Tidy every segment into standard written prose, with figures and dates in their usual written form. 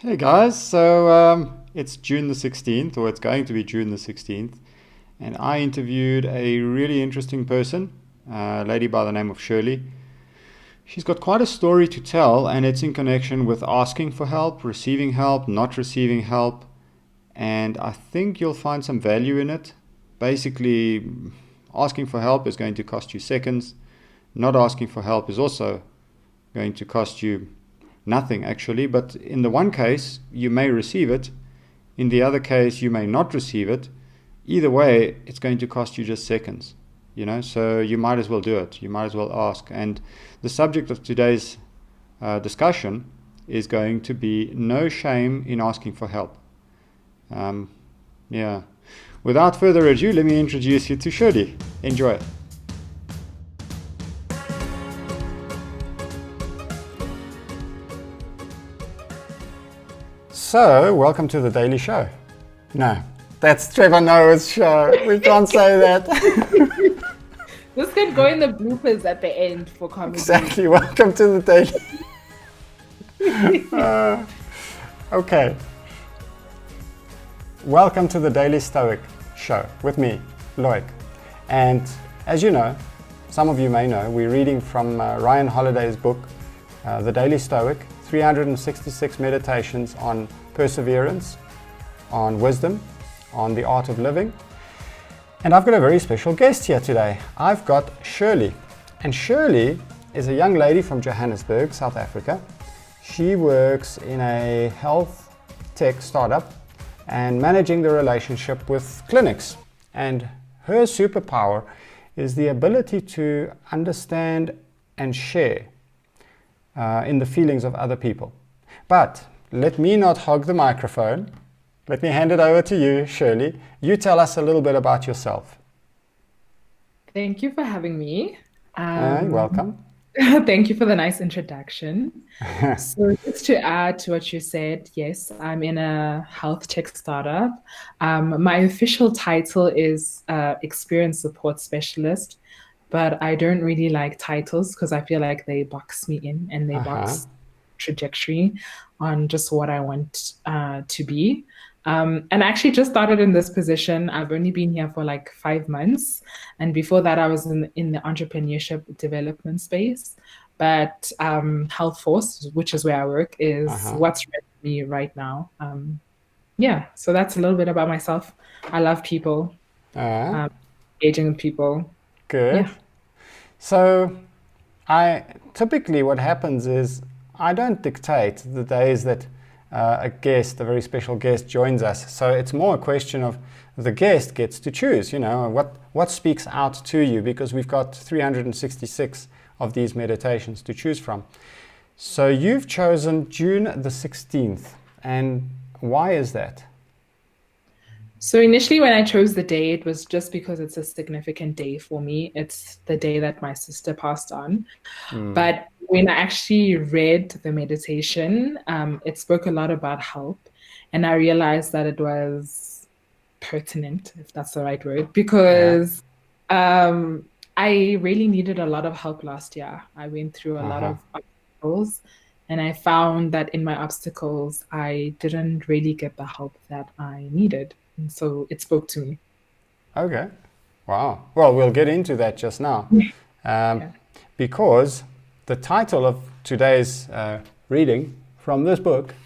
Hey guys, it's June the 16th, or it's going to be June the 16th, and I interviewed a really interesting person, a lady by the name of Shirley. She's got quite a story to tell, and it's in connection with asking for help, receiving help, not receiving help, and I think you'll find some value in it. Basically, asking for help is going to cost you seconds, not asking for help is also going to cost you nothing actually, but in the one case you may receive it, in the other case you may not receive it. Either way, it's going to cost you just seconds, so you might as well do it. You might as well ask. And the subject of today's discussion is going to be no shame in asking for help. Yeah. Without further ado, let me introduce you to Shirley. Enjoy. So, welcome to the Daily Show. No, that's Trevor Noah's show. We can't say that. This could go in the bloopers at the end for comedy. Exactly. Welcome to the Daily. Okay. Welcome to the Daily Stoic show with me, Loic. And as you know, some of you may know, we're reading from Ryan Holiday's book, The Daily Stoic, 366 meditations on perseverance, on wisdom, on the art of living. And I've got a very special guest here today. I've got Shirley. And Shirley is a young lady from Johannesburg, South Africa. She works in a health tech startup and managing the relationship with clinics. And her superpower is the ability to understand and share in the feelings of other people. But let me not hog the microphone. Let me hand it over to you, Shirley. You tell us a little bit about yourself. Thank you for having me. You're welcome. Thank you for the nice introduction. So just to add to what you said, yes, I'm in a health tech startup. My official title is Experience Support Specialist, but I don't really like titles because I feel like they box me in and they box trajectory on just what I want to be. And I actually just started in this position. I've only been here for like 5 months. And before that, I was in the entrepreneurship development space. But Health Force, which is where I work, is what's ready for me right now. Yeah, so that's a little bit about myself. I love people, engaging with people. Good. Yeah. So typically what happens is I don't dictate the days that a very special guest joins us. So it's more a question of the guest gets to choose, what speaks out to you, because we've got 366 of these meditations to choose from. So you've chosen June the 16th. And why is that? So initially when I chose the day, it was just because it's a significant day for me. It's the day that my sister passed on. But when I actually read the meditation, it spoke a lot about help. And I realized that it was pertinent, if that's the right word, because I really needed a lot of help last year. I went through a lot of obstacles, and I found that in my obstacles, I didn't really get the help that I needed. And so it spoke to me. Okay. Wow. Well, we'll get into that just now. Because the title of today's reading from this book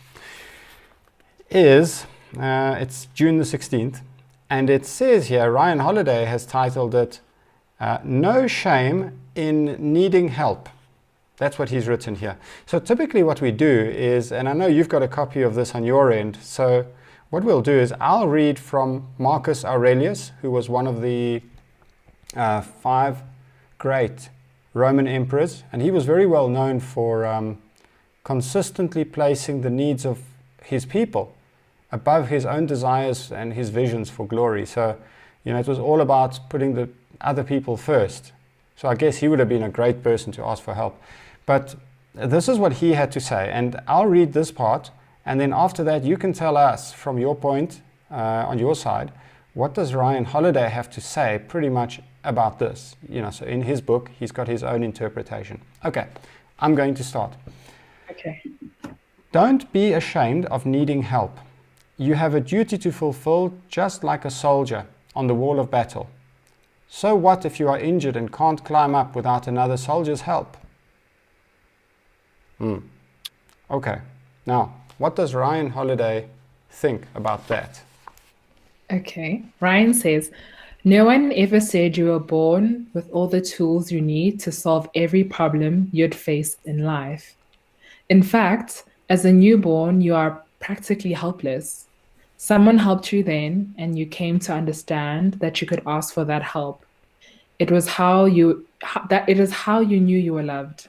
is, it's June the 16th, and it says here, Ryan Holiday has titled it, No Shame in Needing Help. That's what he's written here. So typically what we do is, and I know you've got a copy of this on your end, so what we'll do is I'll read from Marcus Aurelius, who was one of the 5 great Roman emperors, and he was very well known for consistently placing the needs of his people above his own desires and his visions for glory. So, it was all about putting the other people first. So I guess he would have been a great person to ask for help. But this is what he had to say, and I'll read this part. And then after that, you can tell us from your point on your side, what does Ryan Holiday have to say pretty much about this? So in his book, he's got his own interpretation. Okay, I'm going to start. Okay. Don't be ashamed of needing help. You have a duty to fulfill just like a soldier on the wall of battle. So what if you are injured and can't climb up without another soldier's help? Okay, now what does Ryan Holiday think about that? Okay. Ryan says, no one ever said you were born with all the tools you need to solve every problem you'd face in life. In fact, as a newborn, you are practically helpless. Someone helped you then, and you came to understand that you could ask for that help. It was that it is how you knew you were loved.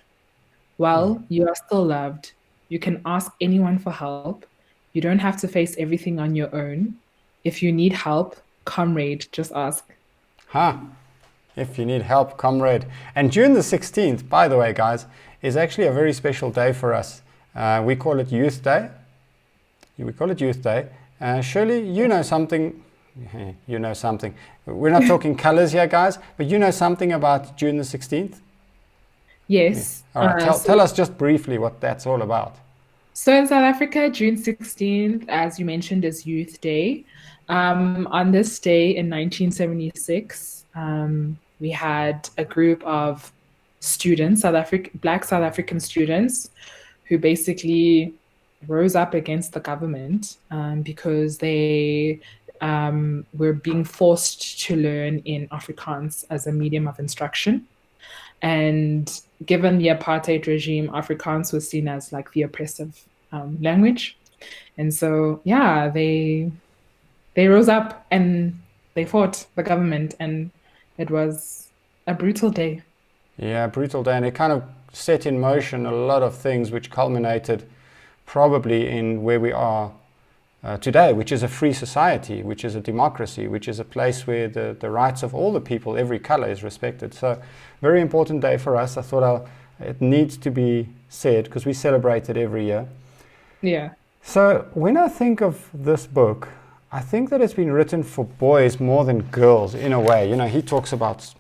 Well, you are still loved. You can ask anyone for help. You don't have to face everything on your own. If you need help, comrade, just ask. If you need help, comrade. And June the 16th, by the way, guys, is actually a very special day for us. We call it Youth Day. Shirley, you know something. You know something. We're not talking colors here, guys, but you know something about June the 16th? Yes. All right, tell us just briefly what that's all about. So in South Africa, June 16th, as you mentioned, is Youth Day. On this day in 1976, we had a group of students, Black South African students, who basically rose up against the government because they were being forced to learn in Afrikaans as a medium of instruction. And given the apartheid regime, Afrikaans was seen as like the oppressive language. And so, yeah, they rose up and they fought the government, and it was a brutal day. Yeah, brutal day. And it kind of set in motion a lot of things which culminated probably in where we are today, which is a free society, which is a democracy, which is a place where the rights of all the people, every color, is respected. So very important day for us. I thought it needs to be said because we celebrate it every year. Yeah. So when I think of this book, I think that it's been written for boys more than girls in a way. You know, he talks about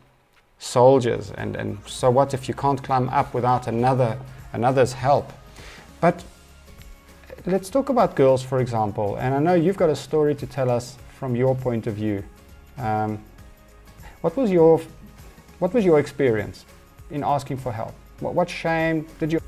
soldiers and so what if you can't climb up without another's help. But let's talk about girls, for example, and I know you've got a story to tell us from your point of view. What was your experience in asking for help? What shame did you?